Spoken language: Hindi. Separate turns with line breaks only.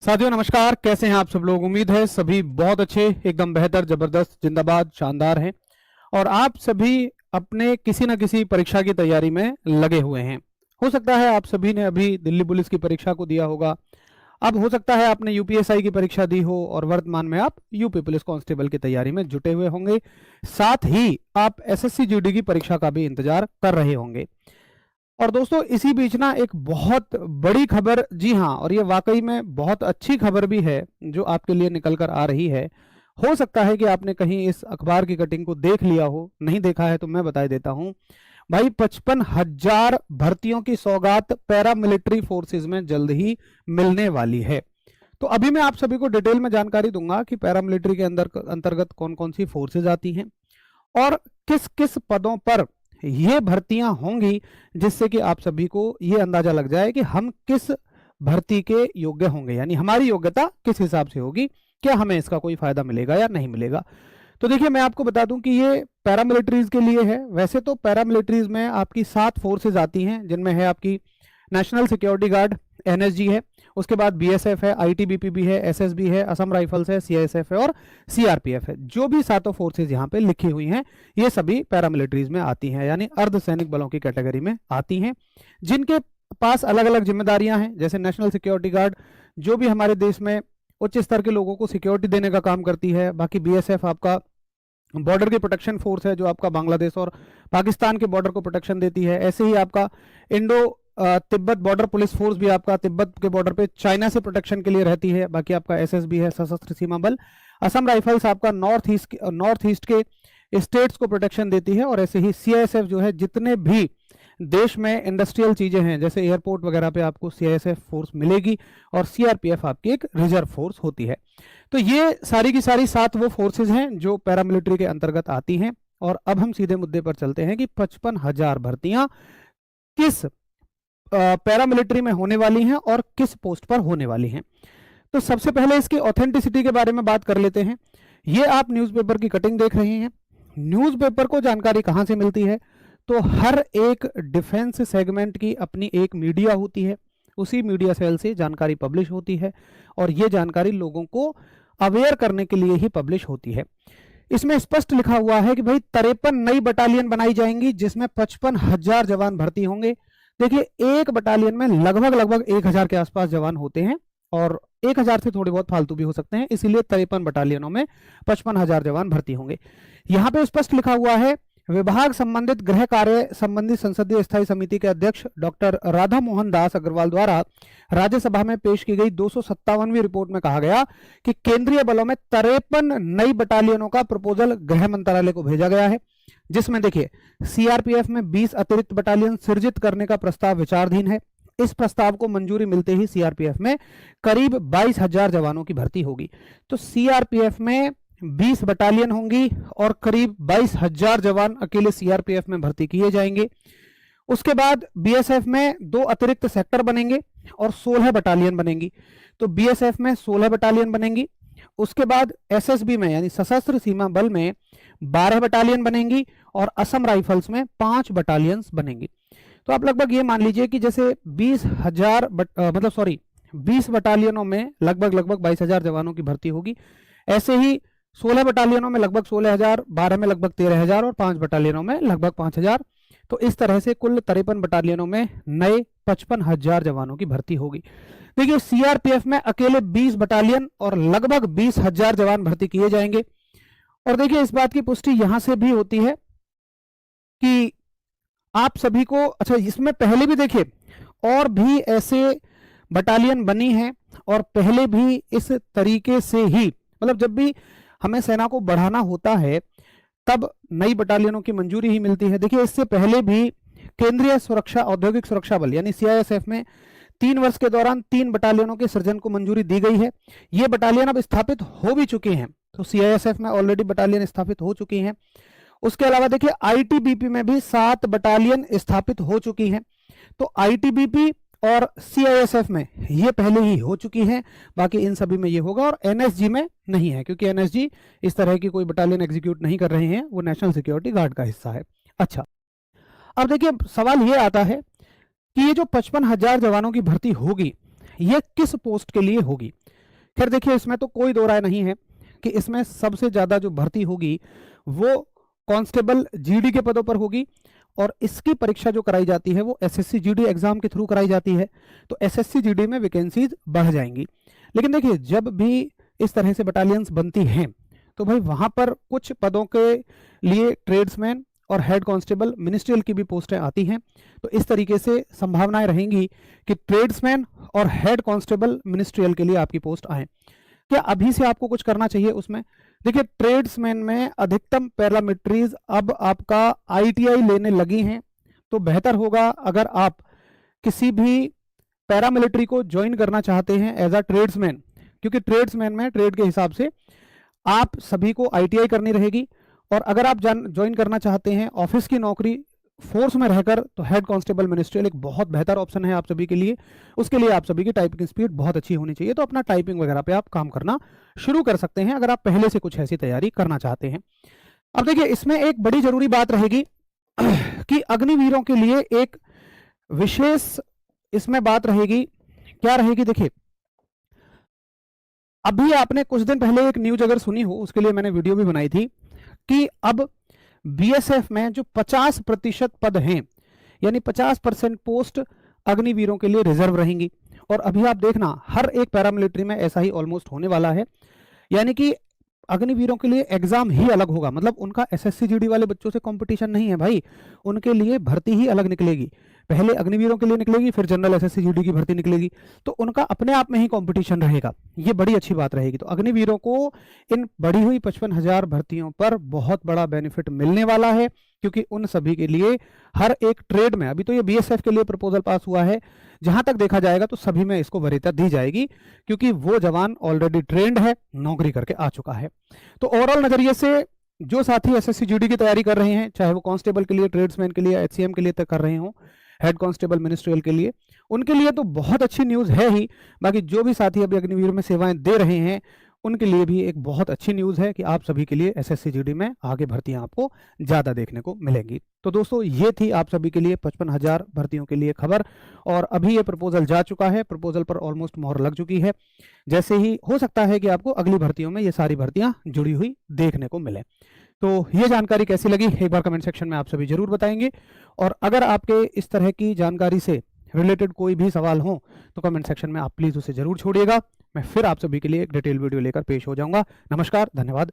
साथियों नमस्कार, कैसे हैं आप सब लोग। उम्मीद है सभी बहुत अच्छे, एकदम बेहतर, जबरदस्त, जिंदाबाद, शानदार हैं और आप सभी अपने किसी न किसी परीक्षा की तैयारी में लगे हुए हैं। हो सकता है आप सभी ने अभी दिल्ली पुलिस की परीक्षा को दिया होगा। अब हो सकता है आपने यूपीएसआई की परीक्षा दी हो और वर्तमान में आप यूपी पुलिस कांस्टेबल की तैयारी में जुटे हुए होंगे। साथ ही आप एसएससी जीडी की परीक्षा का भी इंतजार कर रहे होंगे। और दोस्तों इसी बीच ना एक बहुत बड़ी खबर, जी हाँ, और ये वाकई में बहुत अच्छी खबर भी है जो आपके लिए निकल कर आ रही है। हो सकता है कि आपने कहीं इस अखबार की कटिंग को देख लिया हो, नहीं देखा है तो मैं बता देता हूं। भाई 55,000 भर्तियों की सौगात पैरामिलिट्री फोर्सेज में जल्द ही मिलने वाली है। तो अभी मैं आप सभी को डिटेल में जानकारी दूंगा कि पैरामिलिट्री के अंतर्गत कौन कौन सी फोर्सेज आती हैं और किस किस पदों पर ये भर्तियां होंगी, जिससे कि आप सभी को ये अंदाजा लग जाए कि हम किस भर्ती के योग्य होंगे, यानी हमारी योग्यता किस हिसाब से होगी, क्या हमें इसका कोई फायदा मिलेगा या नहीं मिलेगा। तो देखिए मैं आपको बता दूं कि ये पैरामिलिट्रीज के लिए है। वैसे तो पैरामिलिट्रीज में आपकी 7 फोर्सेज आती हैं, जिनमें है आपकी नेशनल सिक्योरिटी गार्ड एनएसजी है, उसके बाद बीएसएफ है, आईटीबीपी भी है, एसएसबी है, असम राइफल्स है, सीआईएसएफ है और सीआरपीएफ है। जो भी सातों फोर्सेज यहाँ पे लिखी हुई हैं ये सभी पैरामिलिट्रीज में आती हैं, यानी अर्धसैनिक बलों की कैटेगरी में आती हैं, जिनके पास अलग अलग जिम्मेदारियां हैं। जैसे नेशनल सिक्योरिटी गार्ड जो भी हमारे देश में उच्च स्तर के लोगों को सिक्योरिटी देने का काम करती है। बाकी बीएसएफ आपका बॉर्डर की प्रोटेक्शन फोर्स है जो आपका बांग्लादेश और पाकिस्तान के बॉर्डर को प्रोटेक्शन देती है। ऐसे ही आपका Indo Tibet border police force भी आपका तिब्बत के बॉर्डर पे चाइना से प्रोटेक्शन के लिए रहती है। बाकी आपका एसएसबी है, सशस्त्र सीमा बल। असम राइफल्स आपका नॉर्थ ईस्ट के स्टेट्स को प्रोटेक्शन देती है। और ऐसे ही सीआईएसएफ जो है, जितने भी देश में इंडस्ट्रियल चीजें हैं जैसे एयरपोर्ट वगैरह पे आपको सीआईएसएफ फोर्स मिलेगी। और सीआरपीएफ आपकी एक रिजर्व फोर्स होती है। तो ये सारी की सारी 7 वो फोर्सेज हैं जो पैरामिलिट्री के अंतर्गत आती हैं। और अब हम सीधे मुद्दे पर चलते हैं कि 55,000 भर्तियां किस पैरामिलिट्री में होने वाली हैं और किस पोस्ट पर होने वाली हैं। तो सबसे पहले इसकी ऑथेंटिसिटी के बारे में बात कर लेते हैं। ये आप न्यूज़पेपर की कटिंग देख रहे हैं। न्यूज़पेपर को जानकारी कहां से मिलती है? तो हर एक डिफेंस सेगमेंट की अपनी एक मीडिया होती है, उसी मीडिया सेल से जानकारी पब्लिश होती है और ये जानकारी लोगों को अवेयर करने के लिए ही पब्लिश होती है। इसमें स्पष्ट लिखा हुआ है कि भाई 53 नई बटालियन बनाई जाएंगी जिसमें 55,000 जवान भर्ती होंगे। देखिए एक बटालियन में लगभग 1,000 के आसपास जवान होते हैं और 1,000 से थोड़े बहुत फालतू भी हो सकते हैं, इसीलिए 53 बटालियनों में 55,000 जवान भर्ती होंगे। यहाँ पे स्पष्ट लिखा हुआ है, विभाग संबंधित गृह कार्य संबंधी संसदीय स्थायी समिति के अध्यक्ष डॉक्टर राधा मोहन दास अग्रवाल द्वारा राज्यसभा में पेश की गई 257वीं रिपोर्ट में कहा गया कि केंद्रीय बलों में 53 नई बटालियनों का प्रपोजल गृह मंत्रालय को भेजा गया है, जिसमें देखिए सीआरपीएफ में 20 अतिरिक्त बटालियन सृजित करने का प्रस्ताव विचाराधीन है। इस प्रस्ताव को मंजूरी मिलते ही सीआरपीएफ में करीब 22,000 जवानों की भर्ती होगी। तो सीआरपीएफ में 20 बटालियन होंगी और करीब 22,000 जवान अकेले सीआरपीएफ में भर्ती किए जाएंगे। उसके बाद बीएसएफ में 2 अतिरिक्त सेक्टर बनेंगे और 16 बटालियन बनेंगी। तो बीएसएफ में 16 बटालियन बनेंगी। उसके बाद एसएसबी में यानी सशस्त्र सीमा बल में 12 बटालियन बनेंगी और असम राइफल्स में 5 बटालियंस बनेंगी। तो आप लगभग ये मान लीजिए कि जैसे 20 बटालियनों में लगभग 22,000 जवानों की भर्ती होगी। ऐसे ही 16 बटालियनों में लगभग 16,000, 12 में लगभग 13,000 और 5 बटालियनों में लगभग 5,000। तो इस तरह से कुल 53 बटालियनों में नए 55,000 जवानों की भर्ती होगी। देखिए सीआरपीएफ में अकेले 20 बटालियन और लगभग 20,000 जवान भर्ती किए जाएंगे। और देखिए इस बात की पुष्टि यहां से भी होती है कि आप सभी को, अच्छा इसमें पहले भी देखिए और भी ऐसे बटालियन बनी हैं और पहले भी इस तरीके से ही, मतलब जब भी हमें सेना को बढ़ाना होता है तब नई बटालियनों की मंजूरी ही मिलती है। देखिए इससे पहले भी केंद्रीय सुरक्षा औद्योगिक सुरक्षा बल यानी सीआईएसएफ में 3 वर्ष के दौरान 3 बटालियनों के सृजन को मंजूरी दी गई है। ये बटालियन अब स्थापित हो भी चुकी हैं, तो सीआईएसएफ में ऑलरेडी बटालियन स्थापित हो चुकी हैं। उसके अलावा देखिए आईटीबीपी में भी 7 बटालियन स्थापित हो चुकी हैं। तो आईटीबीपी और सीआईएसएफ में ये पहले ही हो चुकी हैं, बाकी इन सभी में ये होगा। और एनएसजी में नहीं है क्योंकि एनएसजी इस तरह की कोई बटालियन एग्जीक्यूट नहीं कर रहे हैं, वो नेशनल सिक्योरिटी गार्ड का हिस्सा है। अच्छा अब देखिए सवाल ये आता है कि ये जो 55,000 जवानों की भर्ती होगी ये किस पोस्ट के लिए होगी। खैर देखिए, इसमें तो कोई दो राय नहीं है कि इसमें सबसे ज्यादा जो भर्ती होगी वो कांस्टेबल जीडी के पदों पर होगी, और इसकी परीक्षा जो कराई जाती है वो एसएससी जीडी एग्जाम के थ्रू कराई जाती है। तो एसएससी जीडी में वैकेंसीज बढ़ जाएंगी। लेकिन देखिए, जब भी इस तरह से बटालियंस बनती हैं तो भाई वहां पर कुछ पदों के लिए ट्रेड्समैन और हेड कांस्टेबल मिनिस्ट्रियल की भी पोस्टें आती हैं। तो इस तरीके से संभावनाएं रहेंगी कि ट्रेड्समैन और हेड कांस्टेबल मिनिस्ट्रियल के लिए आपकी पोस्ट आए। क्या अभी से आपको कुछ करना चाहिए उसमें? देखिए, ट्रेड्समैन में अधिकतम पैरामिलिट्रीज अब आपका आईटीआई लेने लगी हैं, तो बेहतर होगा अगर आप किसी भी पैरामिलिट्री को ज्वाइन करना चाहते हैं एज अ ट्रेड्समैन, क्योंकि ट्रेड्समैन में ट्रेड के हिसाब से आप सभी को आईटीआई करनी रहेगी। और अगर आप ज्वाइन करना चाहते हैं ऑफिस की नौकरी फोर्स में रहकर, तो हेड कांस्टेबल मिनिस्ट्रियल एक बहुत बेहतर ऑप्शन है आप सभी के लिए। उसके लिए आप सभी की टाइपिंग स्पीड बहुत अच्छी होनी चाहिए, तो अपना टाइपिंग वगैरह पे आप काम करना शुरू कर सकते हैं अगर आप पहले से कुछ ऐसी तैयारी करना चाहते हैं। अब देखिए, इसमें एक बड़ी जरूरी बात रहेगी कि अग्निवीरों के लिए एक विशेष इसमें बात रहेगी। क्या रहेगी? देखिए, अभी आपने कुछ दिन पहले एक न्यूज अगर सुनी हो, उसके लिए मैंने वीडियो भी बनाई थी कि अब बीएसएफ में जो 50% पद हैं, यानी 50% पोस्ट अग्निवीरों के लिए रिजर्व रहेंगी। और अभी आप देखना, हर एक पैरामिलिट्री में ऐसा ही ऑलमोस्ट होने वाला है, यानी कि अग्निवीरों के लिए एग्जाम ही अलग होगा। मतलब उनका एसएससी जीडी वाले बच्चों से कंपटीशन नहीं है भाई, उनके लिए भर्ती ही अलग निकलेगी। पहले अग्निवीरों के लिए निकलेगी, फिर जनरल एसएससी जीडी की भर्ती निकलेगी, तो उनका अपने आप में ही कंपटीशन रहेगा। ये बड़ी अच्छी बात रहेगी। तो अग्निवीरों को इन बढ़ी हुई 55,000 भर्तियों पर बहुत बड़ा बेनिफिट मिलने वाला है, क्योंकि उन सभी के लिए हर एक ट्रेड में, अभी तो ये बीएसएफ के लिए प्रपोजल पास हुआ है, जहां तक देखा जाएगा तो सभी में इसको वरीयता दी जाएगी, क्योंकि वो जवान ऑलरेडी ट्रेंड है, नौकरी करके आ चुका है। तो ओवरऑल नजरिए से जो साथी एसएससी जीडी की तैयारी कर रहे हैं, चाहे वो कांस्टेबल के लिए, ट्रेड्समैन के लिए, एचसीएम के लिए तक कर रहे हो, हेड कांस्टेबल मिनिस्ट्रियल के लिए, उनके लिए तो बहुत अच्छी न्यूज है ही। बाकी जो भी साथी अभी अग्निवीर में सेवाएं दे रहे हैं, उनके लिए भी एक बहुत अच्छी न्यूज है कि आप सभी के लिए एसएससी जीडी में आगे भर्तियां आपको ज्यादा देखने को मिलेंगी। तो दोस्तों, ये थी आप सभी के लिए 55,000 भर्तियों के लिए खबर, और अभी ये प्रपोजल जा चुका है, प्रपोजल पर ऑलमोस्ट मोहर लग चुकी है। जैसे ही हो सकता है कि आपको अगली भर्तियों में ये सारी भर्तियां जुड़ी हुई देखने को मिले। तो ये जानकारी कैसी लगी, एक बार कमेंट सेक्शन में आप सभी जरूर बताएंगे। और अगर आपके इस तरह की जानकारी से रिलेटेड कोई भी सवाल हो तो कमेंट सेक्शन में आप प्लीज उसे जरूर छोड़िएगा। मैं फिर आप सभी के लिए एक डिटेल वीडियो लेकर पेश हो जाऊंगा। नमस्कार, धन्यवाद।